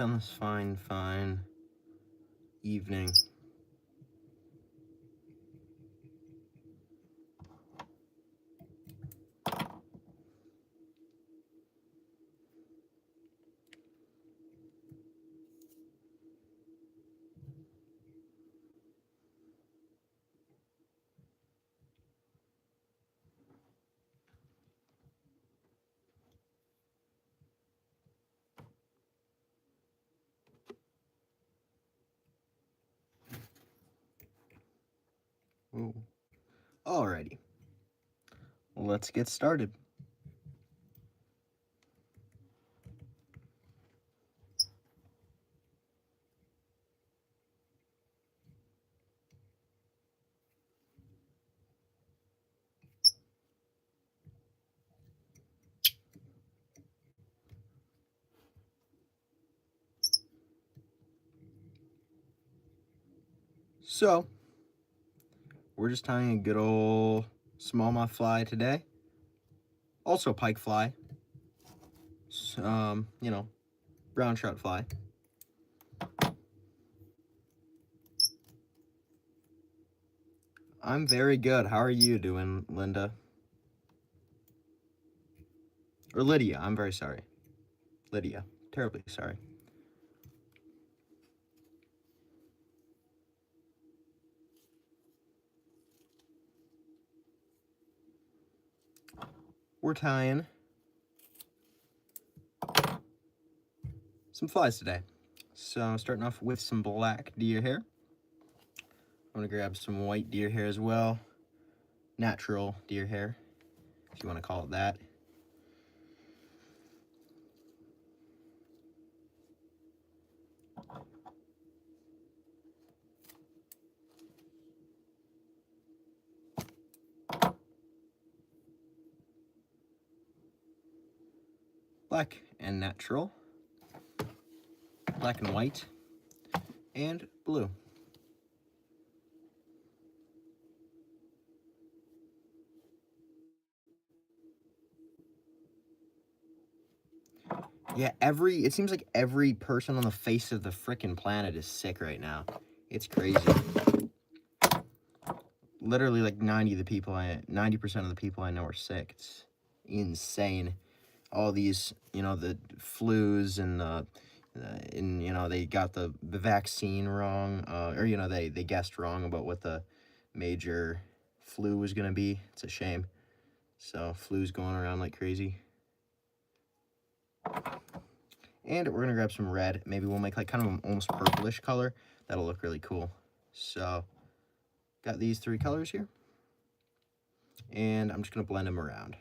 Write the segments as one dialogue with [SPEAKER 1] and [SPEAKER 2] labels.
[SPEAKER 1] on this fine evening. Ooh. Alrighty, let's get started. So, we're just tying a good old smallmouth fly today. Also pike fly. Brown trout fly. I'm very good. How are you doing, Linda? Or Lydia, I'm very sorry. Lydia, terribly sorry. We're tying some flies today. So, starting off with some black deer hair. I'm gonna grab some white deer hair as well. Natural deer hair, if you want to call it that. Black and natural, black and white, and blue. Yeah, it seems like every person on the face of the frickin' planet is sick right now. It's crazy. Literally like 90% of the people I know are sick. It's insane. All these, the flus and they got the vaccine wrong, or they guessed wrong about what the major flu was gonna be. It's a shame. So flu's going around like crazy. And we're gonna grab some red. Maybe we'll make like kind of an almost purplish color. That'll look really cool. So got these three colors here, and I'm just gonna blend them around.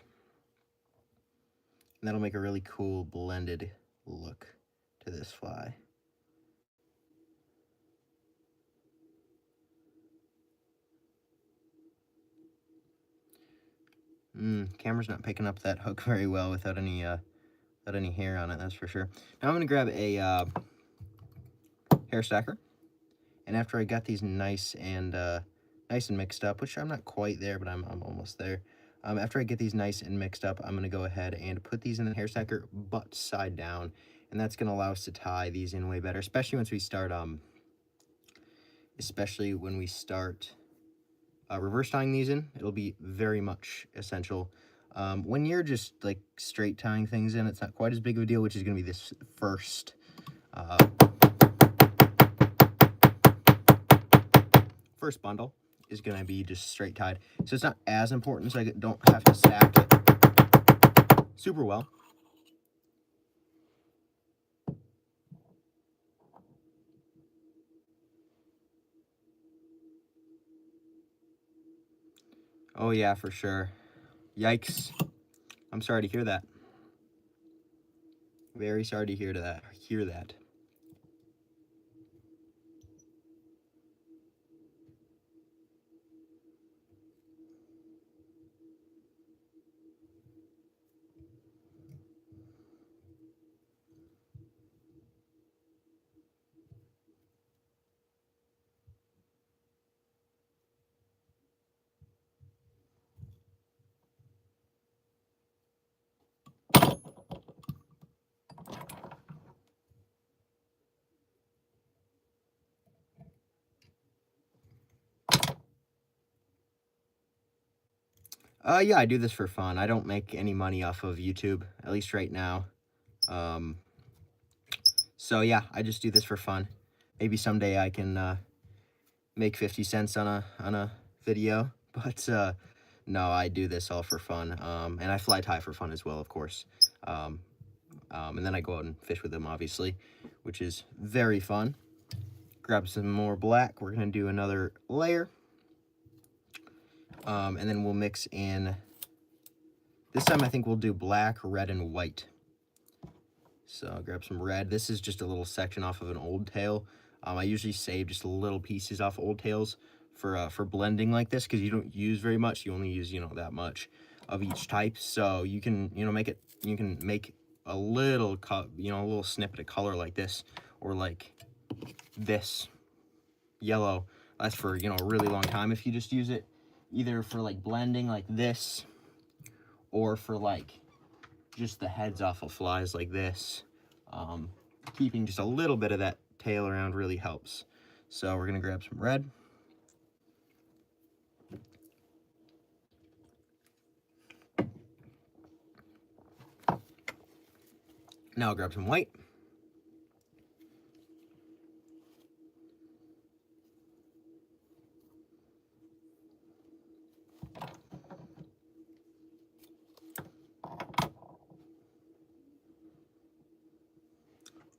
[SPEAKER 1] And that'll make a really cool blended look to this fly. Camera's not picking up that hook very well without any hair on it, that's for sure. Now I'm gonna grab a hair stacker, and after I got these nice and mixed up, which I'm not quite there, but I'm almost there. After I get these nice and mixed up, I'm gonna go ahead and put these in the hair stacker butt side down, and that's gonna allow us to tie these in way better, especially when we start reverse tying these in. It'll be very much essential. When you're just like straight tying things in, it's not quite as big of a deal, which is gonna be this first bundle is gonna be just straight tied. So it's not as important, so I don't have to stack it super well. Oh yeah, for sure. Yikes. I'm sorry to hear that. Very sorry to hear that. Yeah, I do this for fun. I don't make any money off of YouTube, at least right now. So yeah, I just do this for fun. Maybe someday I can make 50 cents on a video, but no, I do this all for fun. And I fly tie for fun as well, of course. And then I go out and fish with them, obviously, which is very fun. Grab some more black. We're gonna do another layer. And then we'll mix in, this time I think we'll do black, red, and white. So I'll grab some red. This is just a little section off of an old tail. I usually save just little pieces off old tails for blending like this, because you don't use very much. You only use, that much of each type. So you can, you can make a little a little snippet of color like this, or like this yellow. Lasts for, a really long time if you just use it either for like blending like this, or for like just the heads off of flies like this. Keeping just a little bit of that tail around really helps. So we're gonna grab some red. Now I'll grab some white.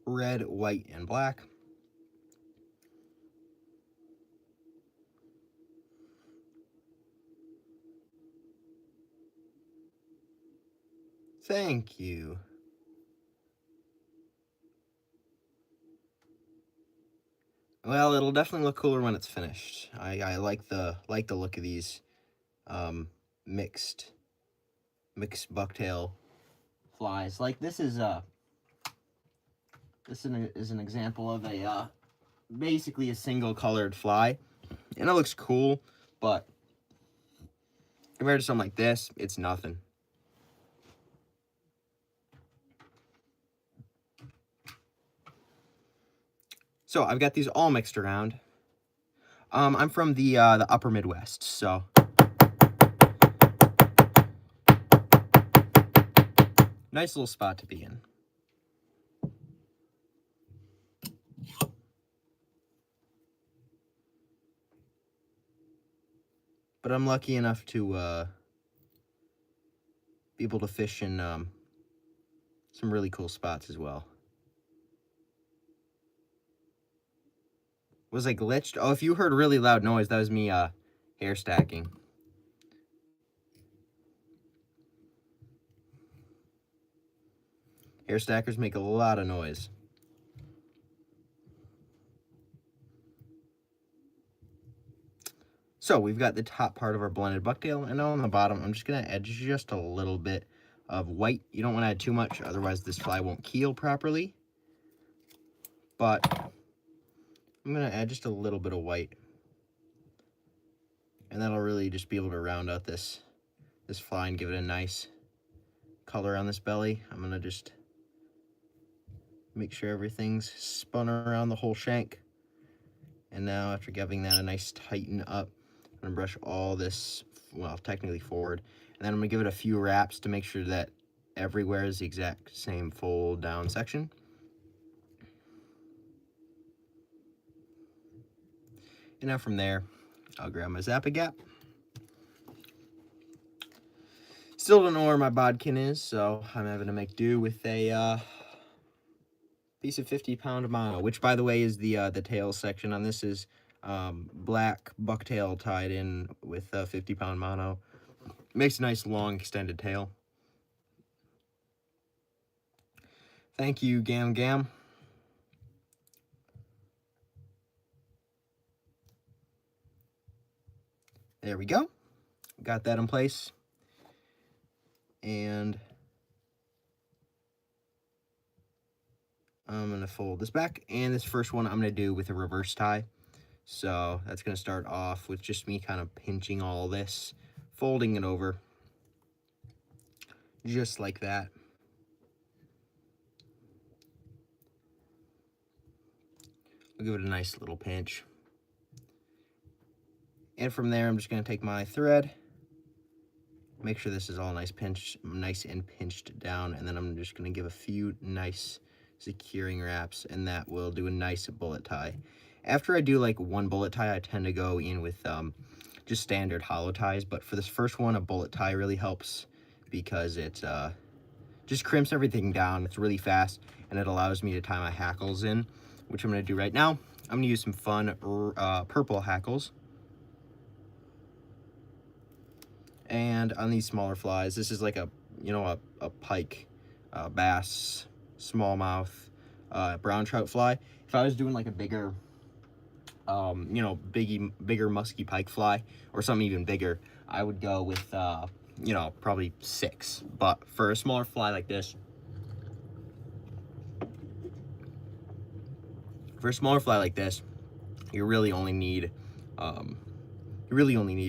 [SPEAKER 1] Red, white, and black. Thank you. Well, it'll definitely look cooler when it's finished. I like the look of these mixed bucktail flies. Like this is an example of a basically a single colored fly, and it looks cool, but compared to something like this, it's nothing. So I've got these all mixed around. I'm from the upper Midwest, so nice little spot to be in. But I'm lucky enough to be able to fish in some really cool spots as well. Was I glitched? Oh, if you heard really loud noise, that was me hair stacking. Hair stackers make a lot of noise. So we've got the top part of our blended bucktail, and on the bottom, I'm just gonna add just a little bit of white. You don't want to add too much, otherwise this fly won't keel properly. But I'm gonna add just a little bit of white, and that'll really just be able to round out this fly and give it a nice color on this belly. I'm gonna just make sure everything's spun around the whole shank. And now, after giving that a nice tighten up, I'm gonna brush all this, well, technically forward, and then I'm gonna give it a few wraps to make sure that everywhere is the exact same fold down section. And now from there, I'll grab my Zap-A-Gap. Still don't know where my bodkin is, so I'm having to make do with a piece of 50-pound mono, which, by the way, is the tail section on this is black bucktail tied in with a 50-pound mono. Makes a nice long extended tail. Thank you, Gam Gam. There we go. Got that in place. And I'm going to fold this back. And this first one I'm going to do with a reverse tie. So that's going to start off with just me kind of pinching all this, folding it over, just like that. I'll give it a nice little pinch. And from there, I'm just going to take my thread Make sure this is all nice and pinched down, and then I'm just gonna give a few nice securing wraps, and that will do a nice bullet tie. After I do like one bullet tie, I tend to go in with just standard hollow ties, but for this first one, a bullet tie really helps because it just crimps everything down. It's really fast, and it allows me to tie my hackles in, which I'm gonna do right now. I'm gonna use some fun purple hackles. And on these smaller flies, this is like a pike, bass, smallmouth, brown trout fly. If I was doing like a bigger, bigger musky pike fly or something even bigger, I would go with, probably 6. But for a smaller fly like this, you really only need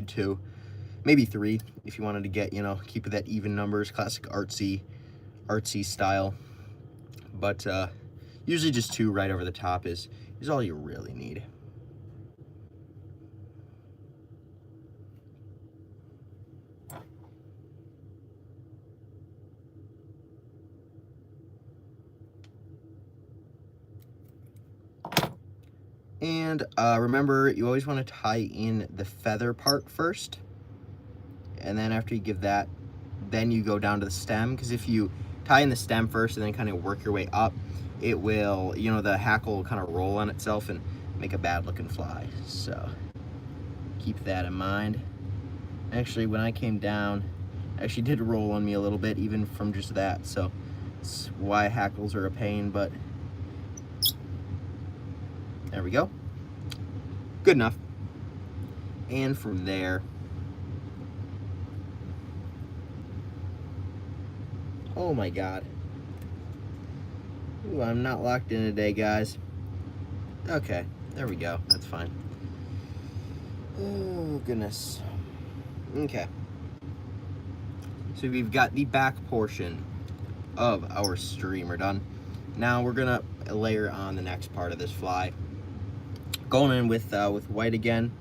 [SPEAKER 1] 2. Maybe 3 if you wanted to get, keep it that even numbers, classic artsy style. But usually just 2 right over the top is all you really need. And remember, you always want to tie in the feather part first. And then after you give that, then you go down to the stem, because if you tie in the stem first and then kind of work your way up, it will, the hackle will kind of roll on itself and make a bad looking fly. So keep that in mind. Actually, when I came down, it actually did roll on me a little bit, even from just that. So that's why hackles are a pain, but there we go. Good enough. And from there, oh my God. Ooh, I'm not locked in today, guys. Okay, there we go. That's fine. Oh, goodness. Okay. So we've got the back portion of our streamer done. Now we're gonna layer on the next part of this fly. Going in with white again.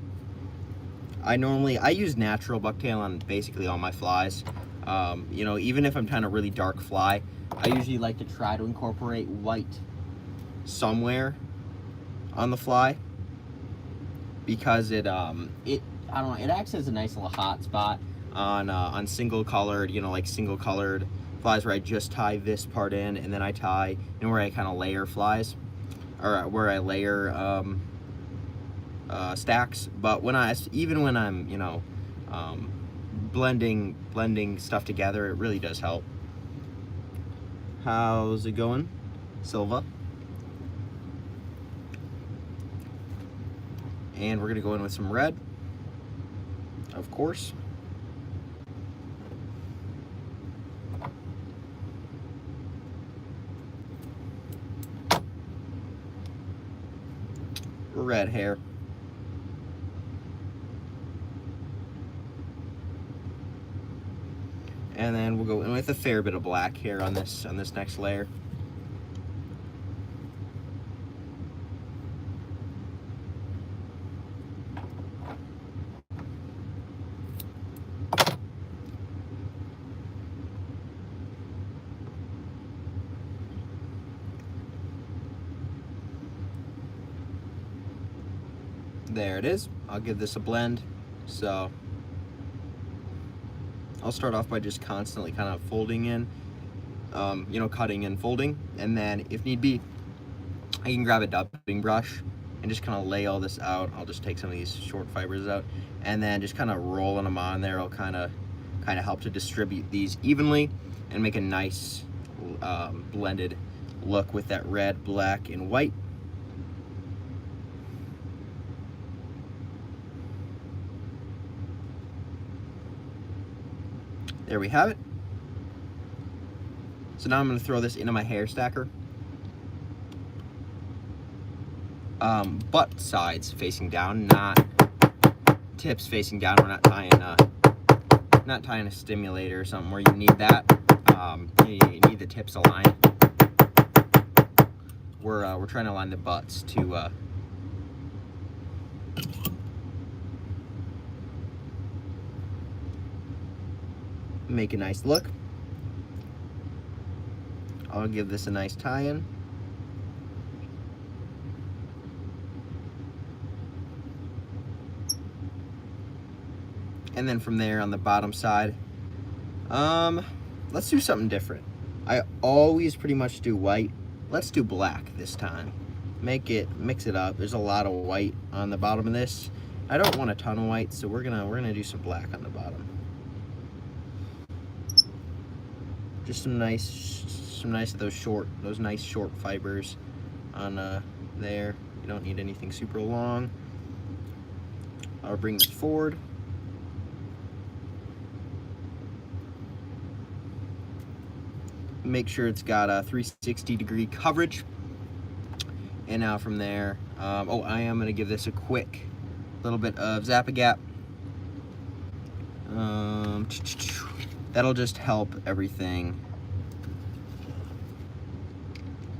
[SPEAKER 1] I use natural bucktail on basically all my flies. Even if I'm trying a really dark fly, I usually like to try to incorporate white somewhere on the fly, because it acts as a nice little hot spot on single colored flies, where I just tie this part in, and then I tie, where I kind of layer flies, or where I layer stacks. But when I'm blending stuff together, it really does help. How's it going, Silva? And we're gonna go in with some red, of course. Red hair. And then we'll go in with a fair bit of black here on this next layer. There it is. I'll give this a blend. So I'll start off by just constantly kind of folding in, cutting and folding, and then if need be, I can grab a dubbing brush and just kind of lay all this out. I'll just take some of these short fibers out, and then just kind of rolling them on there. I'll kind of help to distribute these evenly and make a nice blended look with that red, black, and white. There we have it. So now I'm going to throw this into my hair stacker. Butt sides facing down, not tips facing down. We're not tying a stimulator or something where you need that. You need the tips aligned. We're trying to align the butts to make a nice look. I'll give this a nice tie-in. And then from there on the bottom side, let's do something different. I always pretty much do white. Let's do black this time. Mix it up. There's a lot of white on the bottom of this. I don't want a ton of white, so we're gonna do some black on the bottom. Just some nice of those nice short fibers on there. You don't need anything super long. I'll bring this forward. Make sure it's got a 360-degree coverage. And now from there, oh, I am gonna give this a quick little bit of Zap-A-Gap. That'll just help everything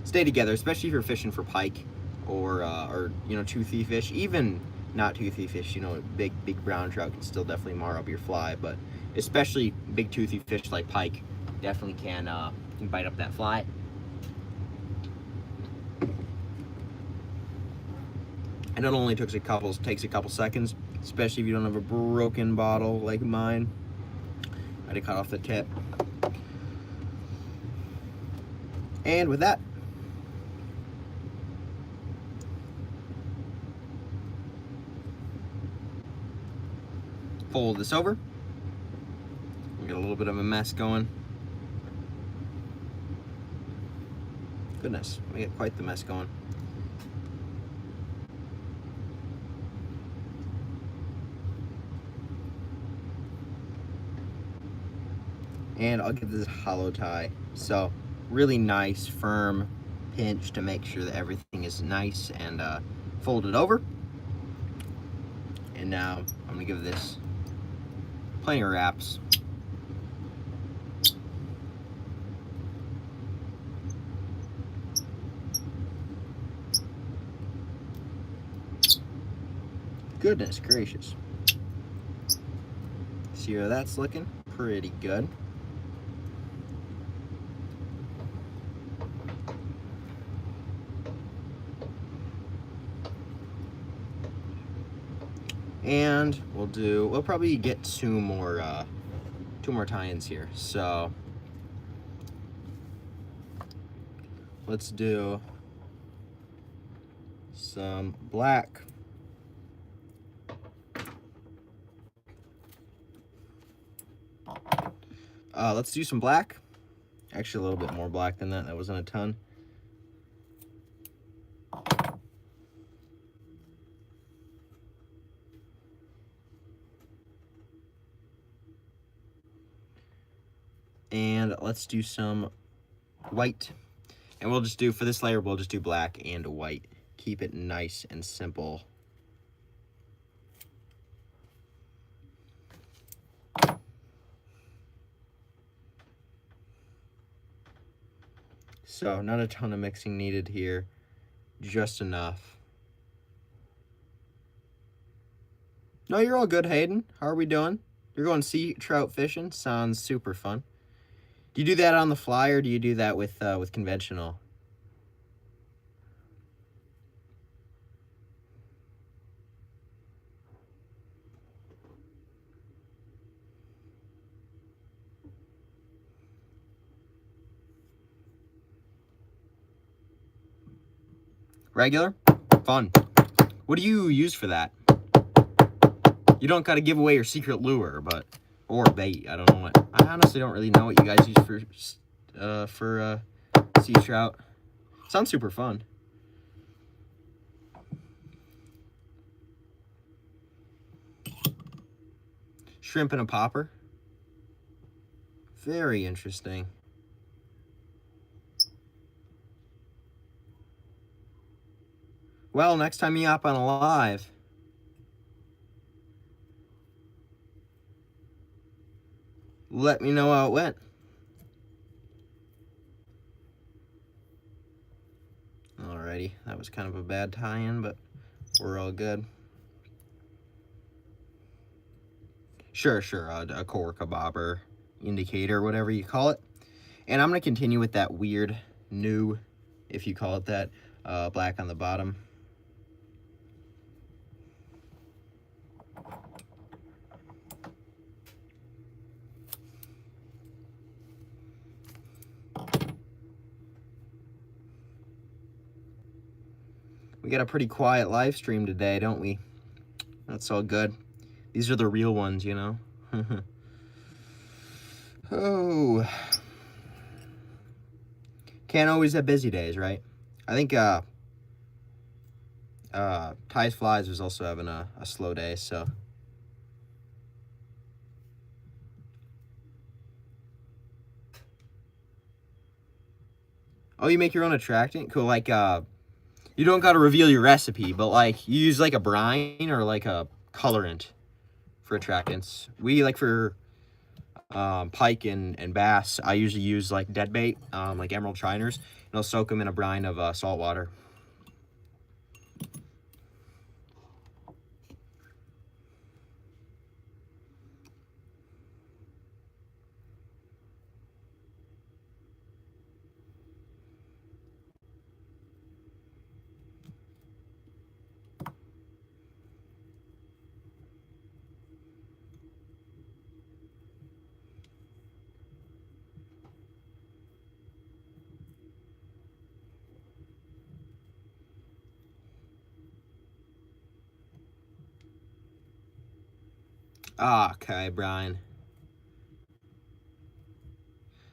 [SPEAKER 1] stay together, especially if you're fishing for pike or you know, toothy fish. Even not toothy fish, you know, big brown trout can still definitely mar up your fly, but especially big toothy fish like pike definitely can bite up that fly. And it only takes a couple seconds, especially if you don't have a broken bottle like mine. I had to cut off the tip. And with that, fold this over. We got a little bit of a mess going. Goodness, we got quite the mess going. And I'll give this a hollow tie. So really nice, firm pinch to make sure that everything is nice and folded over. And now I'm gonna give this plenty of wraps. Goodness gracious. See how that's looking? Pretty good. And we'll probably get two more tie-ins here. So let's do some black. Let's do some black. Actually, a little bit more black than that. That wasn't a ton. And let's do some white. And we'll just do, for this layer, we'll just do black and white. Keep it nice and simple. So, not a ton of mixing needed here, just enough. No, you're all good, Hayden. How are we doing? You're going sea trout fishing? Sounds super fun. Do you do that on the fly, or do you do that with conventional? Regular? Fun. What do you use for that? You don't got to give away your secret lure, but or bait. I don't know what. I honestly don't really know what you guys use for sea trout. Sounds super fun. Shrimp in a popper. Very interesting. Well, next time you hop on a live, let me know how it went. Alrighty, that was kind of a bad tie-in, but we're all good. Sure, a cork, a bobber, indicator, whatever you call it. And I'm going to continue with that weird new, if you call it that, black on the bottom. We got a pretty quiet live stream today, don't we? That's all good. These are the real ones, you know? Oh. Can't always have busy days, right? I think Ty's Flies was also having a slow day, so. Oh, you make your own attractant? Cool, like, you don't gotta reveal your recipe, but, like, you use, like, a brine or, like, a colorant for attractants. We, like, for pike and bass, I usually use, like, dead bait, like emerald triners, and I'll soak them in a brine of salt water. Okay, Brian.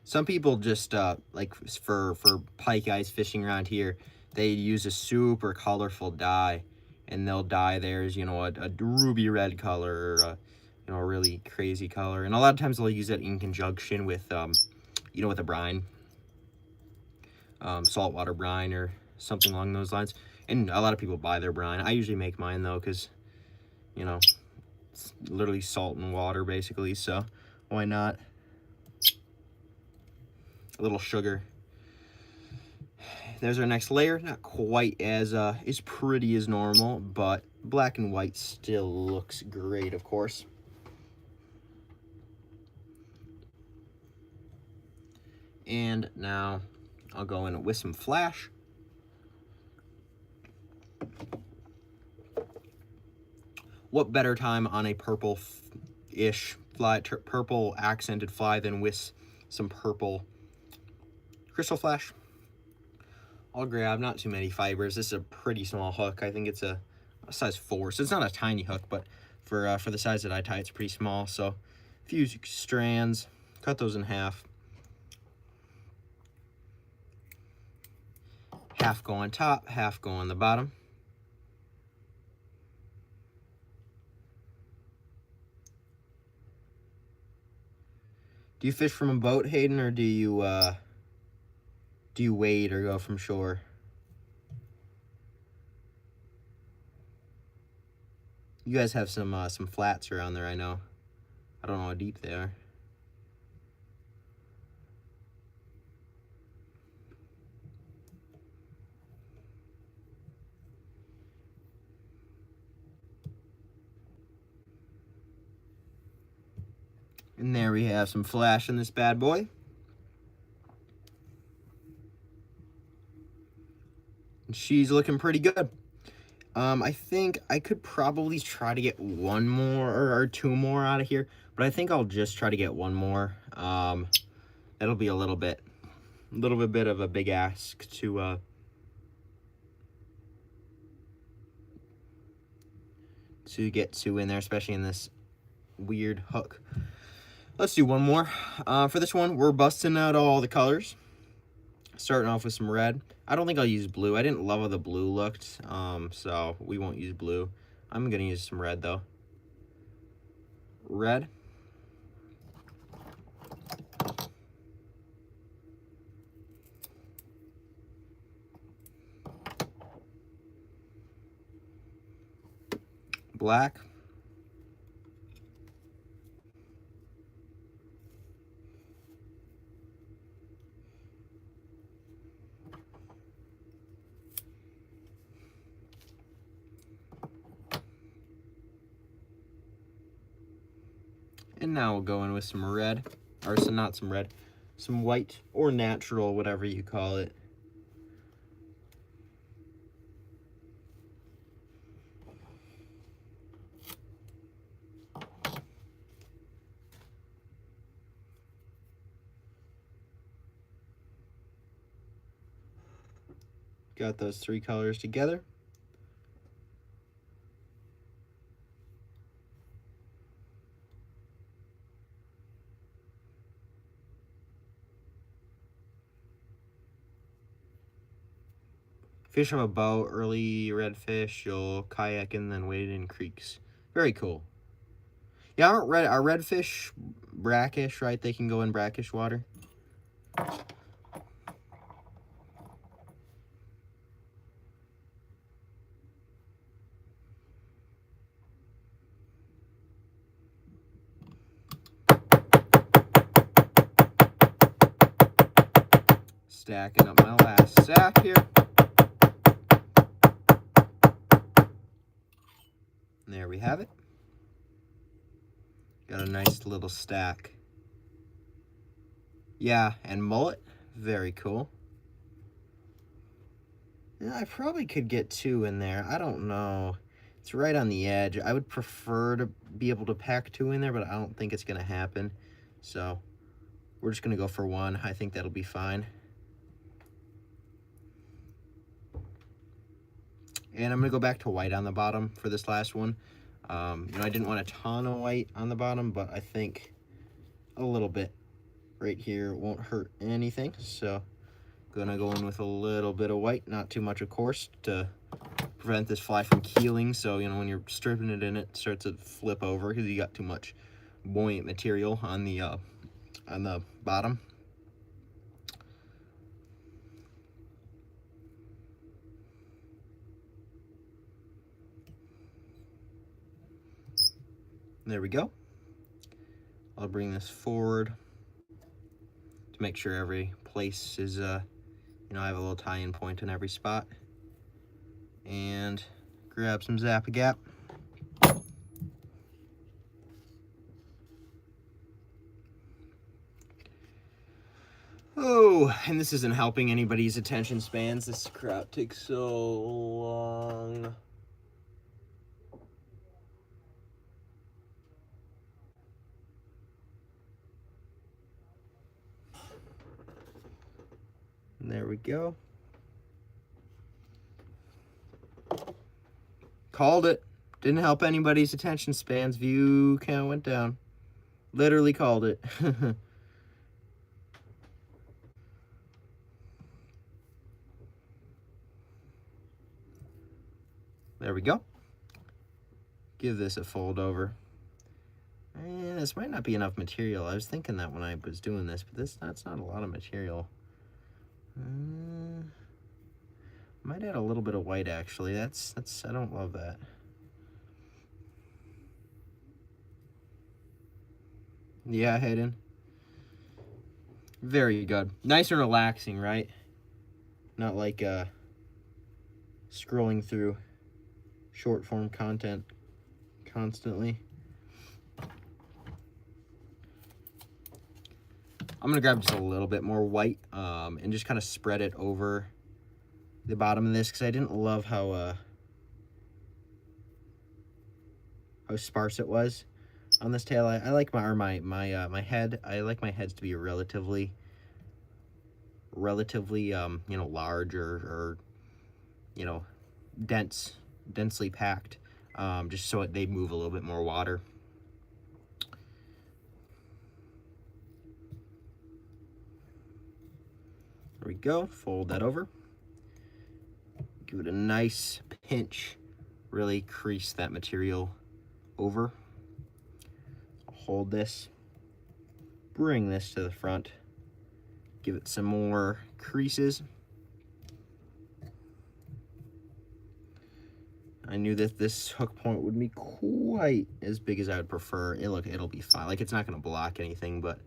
[SPEAKER 1] Some people just, like, for pike guys fishing around here, they use a super colorful dye, and they'll dye theirs, you know, a ruby red color, or a, you know, a really crazy color. And a lot of times they'll use it in conjunction with, you know, with a brine, saltwater brine or something along those lines. And a lot of people buy their brine. I usually make mine, though, because, you know, it's literally salt and water, basically, so why not? A little sugar. There's our next layer. Not quite as pretty as normal, but black and white still looks great, of course. And now I'll go in with some flash. What better time on a purple-ish fly, purple accented fly than with some purple crystal flash? I'll grab not too many fibers. This is a pretty small hook. I think it's a size 4, so it's not a tiny hook, but for the size that I tie, it's pretty small. So a few strands, cut those in half. Half go on top, half go on the bottom. Do you fish from a boat, Hayden, or do you wade or go from shore? You guys have some flats around there, I know. I don't know how deep they are. And there we have some flash in this bad boy. And she's looking pretty good. I think I could probably try to get one more or two more out of here, but I think I'll just try to get one more. That'll be a little bit of a big ask to get two in there, especially in this weird hook. Let's do one more. For this one, we're busting out all the colors. Starting off with some red. I don't think I'll use blue. I didn't love how the blue looked, so we won't use blue. I'm gonna use some red, though. Red. Black. And now we'll go in with some red. or some, not some red, some white or natural, whatever you call it. Got those 3 colors together. Fish from a boat, early redfish, you'll kayak and then wade in creeks. Very cool. Yeah, are redfish brackish, right? They can go in brackish water. Stacking up my last sack here. And there we have it. Got a nice little stack. Yeah, and mullet. Very cool. Yeah, I probably could get 2 in there. I don't know. It's right on the edge. I would prefer to be able to pack 2 in there, but I don't think it's going to happen. So we're just going to go for 1. I think that'll be fine. And I'm going to go back to white on the bottom for this last one. You know, I didn't want a ton of white on the bottom, but I think a little bit right here won't hurt anything. So going to go in with a little bit of white, not too much, of course, to prevent this fly from keeling. So, you know, when you're stripping it in, it starts to flip over because you got too much buoyant material on the bottom. There we go. I'll bring this forward to make sure every place is, you know, I have a little tie-in point in every spot. And grab some Zap-A-Gap. Oh, and this isn't helping anybody's attention spans. This crap takes so long. And there we go. Called it. Didn't help anybody's attention spans. View count went down. Literally called it. There we go. Give this a fold over. And this might not be enough material. I was thinking that when I was doing this, but that's not a lot of material. Might add a little bit of white, actually. That's I don't love that. Yeah, Hayden. Very good. Nice and relaxing, right? Not like scrolling through short form content constantly. I'm gonna grab just a little bit more white and just kind of spread it over the bottom of this, because I didn't love how sparse it was on this tail. I like my head. I like my heads to be relatively you know, large or you know, densely packed, just so they move a little bit more water. There we go. Fold that over. Give it a nice pinch. Really crease that material over. I'll hold this. Bring this to the front. Give it some more creases. I knew that this hook point would be quite as big as I would prefer. It'll be fine. Like, it's not going to block anything, but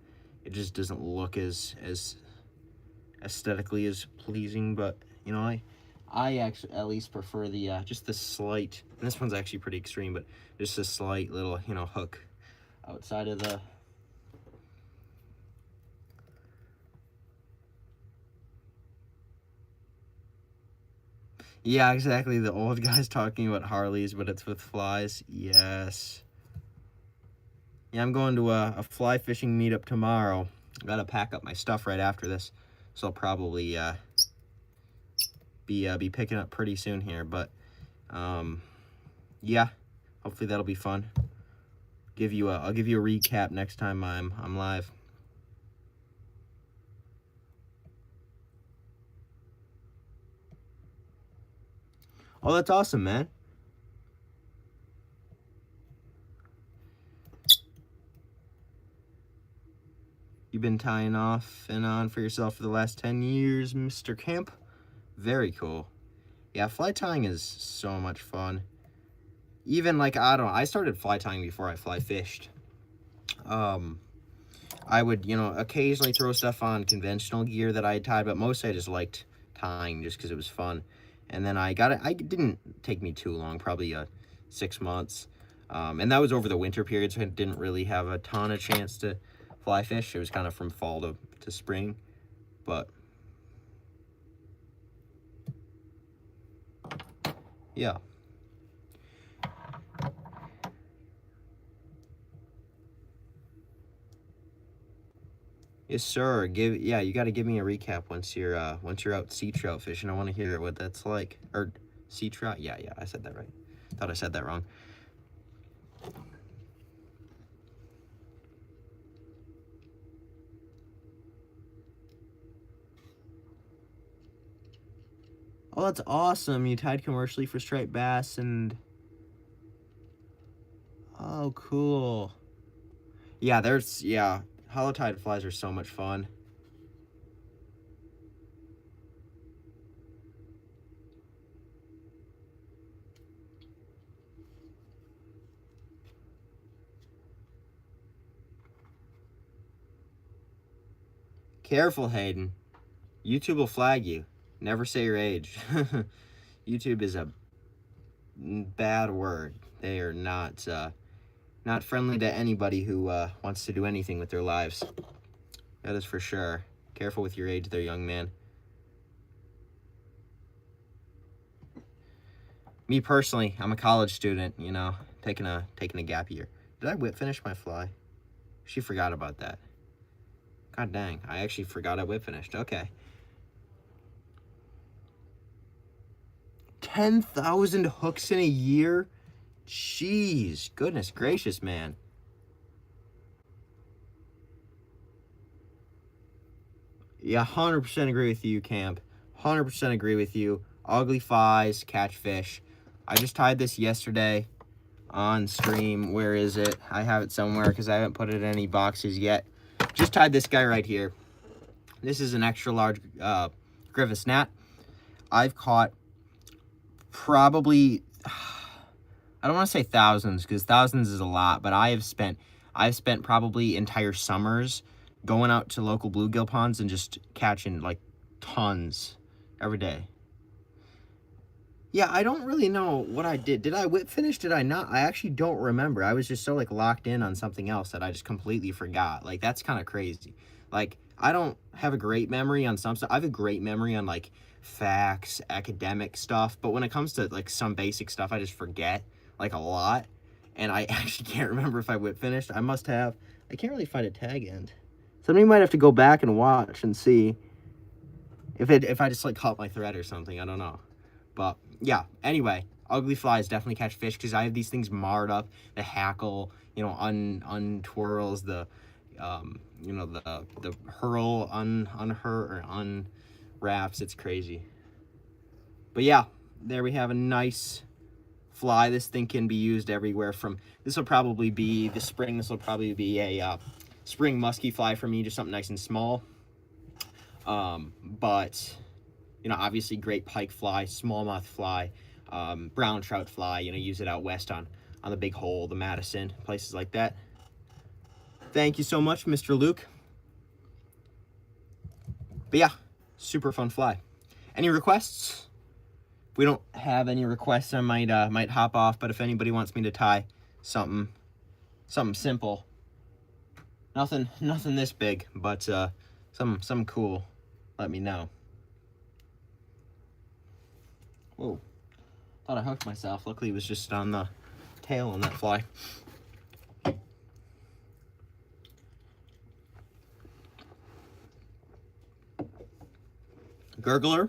[SPEAKER 1] it just doesn't look as aesthetically as pleasing. But you know, I actually at least prefer the just the slight. And this one's actually pretty extreme, but just a slight little, you know, hook outside of Yeah, exactly. The old guy's talking about Harleys, but it's with flies. Yes. Yeah, I'm going to a fly fishing meetup tomorrow. I gotta pack up my stuff right after this, so I'll probably be picking up pretty soon here. But yeah, hopefully that'll be fun. I'll give you a recap next time I'm live. Oh, that's awesome, man. You've been tying off and on for yourself for the last 10 years, Mr. Camp. Very cool. Yeah, fly tying is so much fun. Even like, I don't know, I started fly tying before I fly fished. I would, occasionally throw stuff on conventional gear that I had tied, but mostly I just liked tying just because it was fun. And then I got it. It didn't take me too long, probably 6 months. And that was over the winter period, so I didn't really have a ton of chance to fly fish. It was kind of from fall to spring. But yeah. Yes, sir. You got to give me a recap once you're out sea trout fishing. I want to hear what that's like. Or sea trout? Yeah, I said that right. Thought I said that wrong. Oh, that's awesome. You tied commercially for striped bass and oh, cool. Yeah, hollow tide flies are so much fun. Careful, Hayden. YouTube will flag you. Never say your age. YouTube is a bad word. They are not friendly to anybody who wants to do anything with their lives. That is for sure. Careful with your age there, young man. Me personally, I'm a college student, taking a gap year. Did I whip finish my fly? She forgot about that. God dang, I actually forgot I whip finished. Okay. 10,000 hooks in a year? Jeez, goodness gracious, man. Yeah, 100% agree with you, Camp. 100% agree with you. Ugly flies, catch fish. I just tied this yesterday on stream. Where is it? I have it somewhere because I haven't put it in any boxes yet. Just tied this guy right here. This is an extra large Griffiths gnat. I've caught probably, I don't want to say thousands because thousands is a lot, but I've spent probably entire summers going out to local bluegill ponds and just catching like tons every day. Yeah, I don't really know what I did. Did I whip finish? Did I not? I actually don't remember. I was just so like locked in on something else that I just completely forgot. Like that's kind of crazy. Like I don't have a great memory on some stuff. I have a great memory on like facts, academic stuff, but when it comes to like some basic stuff, I just forget like a lot. And I actually can't remember if I whip finished. I must have. I can't really find a tag end. Somebody might have to go back and watch and see if I just like caught my thread or something. I don't know. But yeah, anyway, ugly flies definitely catch fish because I have these things marred up. The hackle, untwirls, the the hurl unwraps. It's crazy. But yeah, there we have a nice fly. This thing can be used everywhere from, this will probably be a spring musky fly for me, just something nice and small. But obviously great pike fly, smallmouth fly, brown trout fly, use it out west on the Big Hole, the Madison, places like that. Thank you so much, Mr. Luke. But yeah, super fun fly. Any requests? If we don't have any requests, I might hop off, but if anybody wants me to tie something simple, nothing this big, but something cool, let me know. Whoa. Thought I hooked myself. Luckily, it was just on the tail on that fly. Gurgler.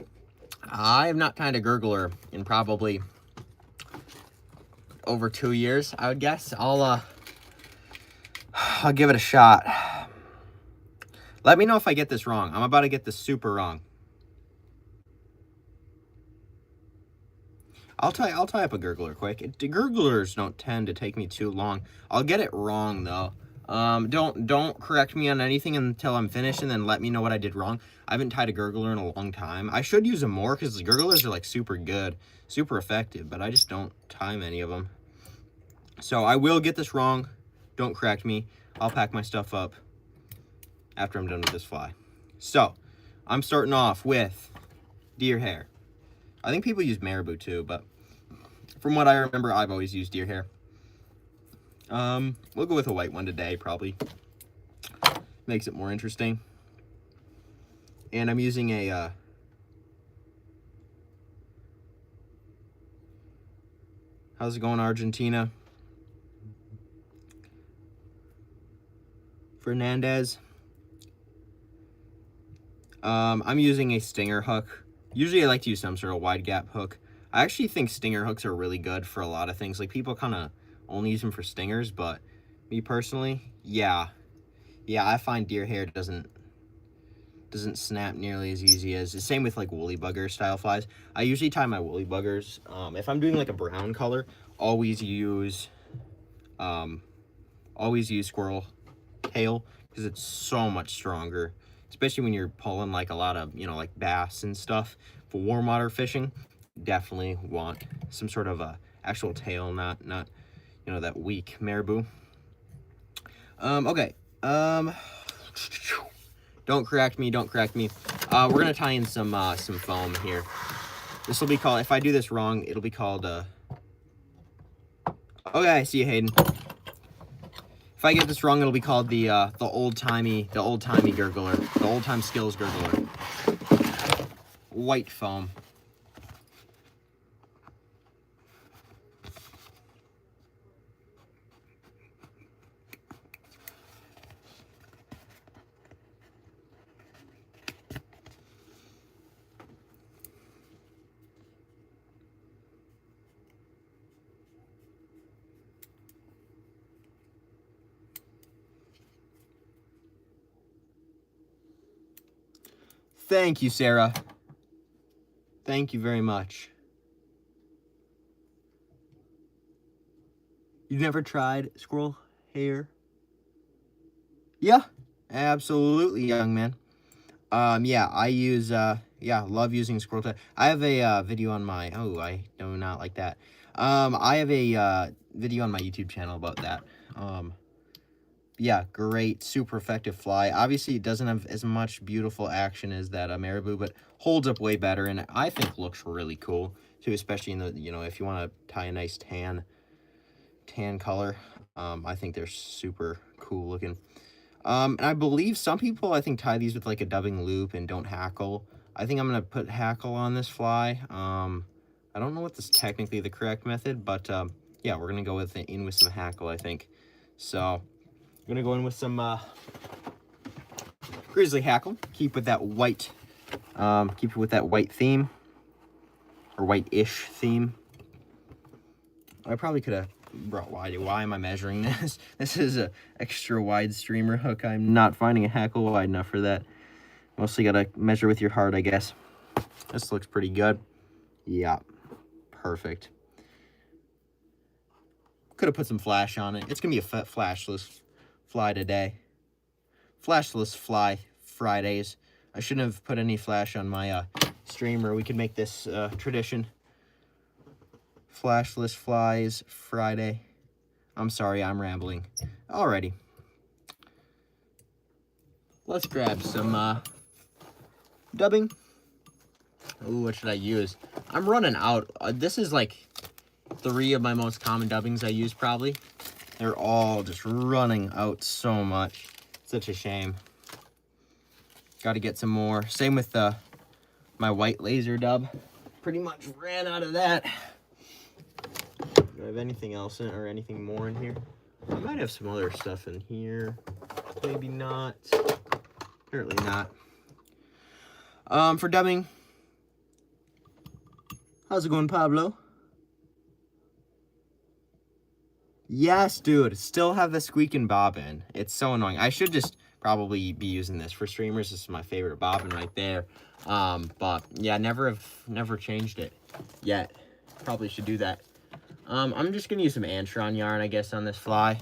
[SPEAKER 1] I have not tied a gurgler in probably over 2 years, I would guess. I'll give it a shot. Let me know if I get this wrong. I'm about to get this super wrong. I'll tie up a gurgler quick. The gurglers don't tend to take me too long. I'll get it wrong though. Don't correct me on anything until I'm finished, and then let me know what I did wrong. I haven't tied a gurgler in a long time. I should use them more because the gurglers are like super good, super effective, but I just don't tie many of them. So I will get this wrong. Don't correct me. I'll pack my stuff up after I'm done with this fly. So I'm starting off with deer hair. I think people use marabou too, but from what I remember, I've always used deer hair. We'll go with a white one today, probably. Makes it more interesting. And I'm using a how's it going, Argentina? Fernandez. I'm using a stinger hook. Usually I like to use some sort of wide gap hook. I actually think stinger hooks are really good for a lot of things. Like, people kind of only use them for stingers, but me personally, yeah, I find deer hair doesn't snap nearly as easy as, the same with like woolly bugger style flies. I usually tie my woolly buggers, if I'm doing like a brown color, always use squirrel tail, because it's so much stronger, especially when you're pulling like a lot of, you know, like bass and stuff. For warm water fishing, definitely want some sort of a actual tail, not you know, that weak marabou. Okay. Don't correct me. We're gonna tie in some foam here. This will be called, if I do this wrong, it'll be called okay, I see you, Hayden. If I get this wrong, it'll be called the old-timey gurgler, the old-time skills gurgler. White foam. Thank you, Sarah. Thank you very much. You've never tried squirrel hair? Yeah, absolutely, young man. Yeah, I use, love using squirrel tail. I have a video on my, I do not like that. I have a video on my YouTube channel about that. Yeah, great, super effective fly. Obviously, it doesn't have as much beautiful action as that marabou, but holds up way better, and I think looks really cool too, especially in the, you know, if you want to tie a nice tan color. I think they're super cool looking. And I believe some people, I think, tie these with like a dubbing loop and don't hackle. I think I'm gonna put hackle on this fly. I don't know what this technically the correct method, but yeah, we're gonna go with some hackle, I think. So I'm gonna go in with some grizzly hackle. Keep with that white. Keep it with that white theme, or white-ish theme. I probably could have brought wide. Why am I measuring this? This is a extra wide streamer hook. I'm not finding a hackle wide enough for that. Mostly gotta measure with your heart, I guess. This looks pretty good. Yeah, perfect. Could have put some flash on it. It's gonna be a flashless fly today. Flashless fly Fridays. I shouldn't have put any flash on my streamer. We could make this tradition. Flashless flies Friday. I'm sorry, I'm rambling. Alrighty. Let's grab some dubbing. Ooh, what should I use? I'm running out. This is like 3 of my most common dubbings I use, probably. They're all just running out so much. Such a shame. Got to get some more. Same with my white laser dub. pretty much ran out of that. Do I have anything else in it or anything more in here? I might have some other stuff in here. Maybe not. Apparently not. For dubbing, how's it going, Pablo? Yes, dude. Still have the squeaking bobbin. It's so annoying. I should just probably be using this for streamers. This is my favorite bobbin right there. But yeah, never changed it yet. Probably should do that. I'm just gonna use some Antron yarn, I guess, on this fly.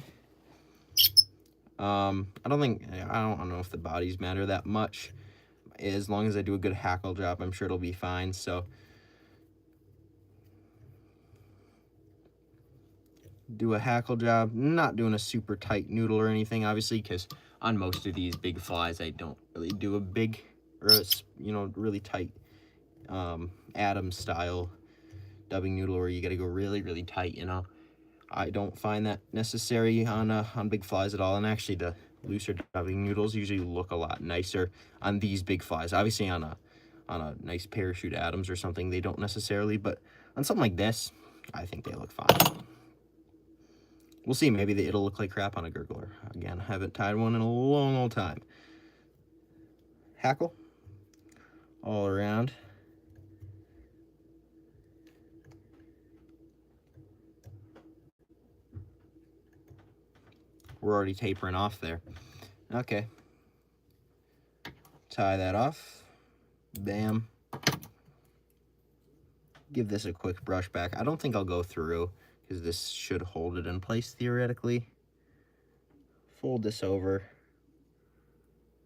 [SPEAKER 1] I don't know if the bodies matter that much. As long as I do a good hackle job, I'm sure it'll be fine. So do a hackle job, not doing a super tight noodle or anything, obviously, because on most of these big flies, I don't really do a big, or a, really tight Adams style dubbing noodle where you got to go really, really tight, I don't find that necessary on big flies at all. And actually, the looser dubbing noodles usually look a lot nicer on these big flies. Obviously, on a nice parachute Adams or something, they don't necessarily, but on something like this, I think they look fine. We'll see. Maybe it'll look like crap on a gurgler. Again, I haven't tied one in a long old time. Hackle all around. We're already tapering off there. Okay. Tie that off. Bam. Give this a quick brush back. I don't think I'll go through, because this should hold it in place theoretically. Fold this over.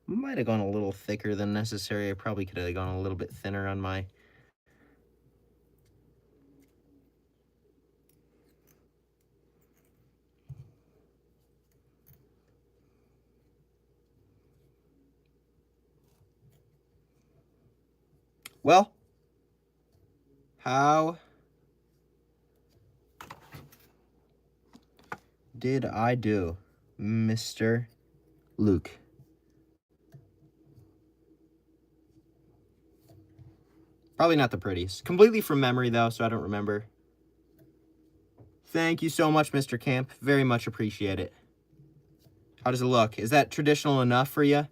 [SPEAKER 1] Might have gone a little thicker than necessary. I probably could have gone a little bit thinner on my... Well, how did I do, Mr. Luke? Probably not the prettiest. Completely from memory, though, so I don't remember. Thank you so much, Mr. Camp. Very much appreciate it. How does it look? Is that traditional enough for you?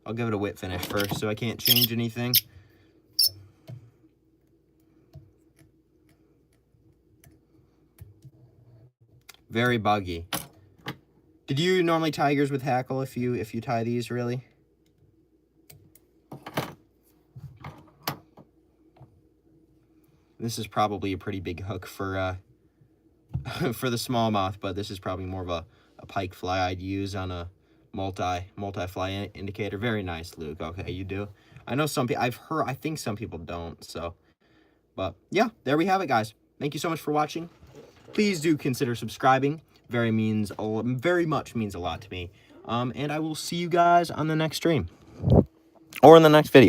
[SPEAKER 1] I'll give it a whip finish first, so I can't change anything. Very buggy. Did you normally tie yours with hackle if you tie these, really? This is probably a pretty big hook for for the smallmouth, but this is probably more of a pike fly I'd use on a multi-fly indicator. Very nice, Luke. Okay, you do. I know some people, I think some people don't, so. But yeah, there we have it, guys. Thank you so much for watching. Please do consider subscribing. Very much means a lot to me. And I will see you guys on the next stream or in the next video.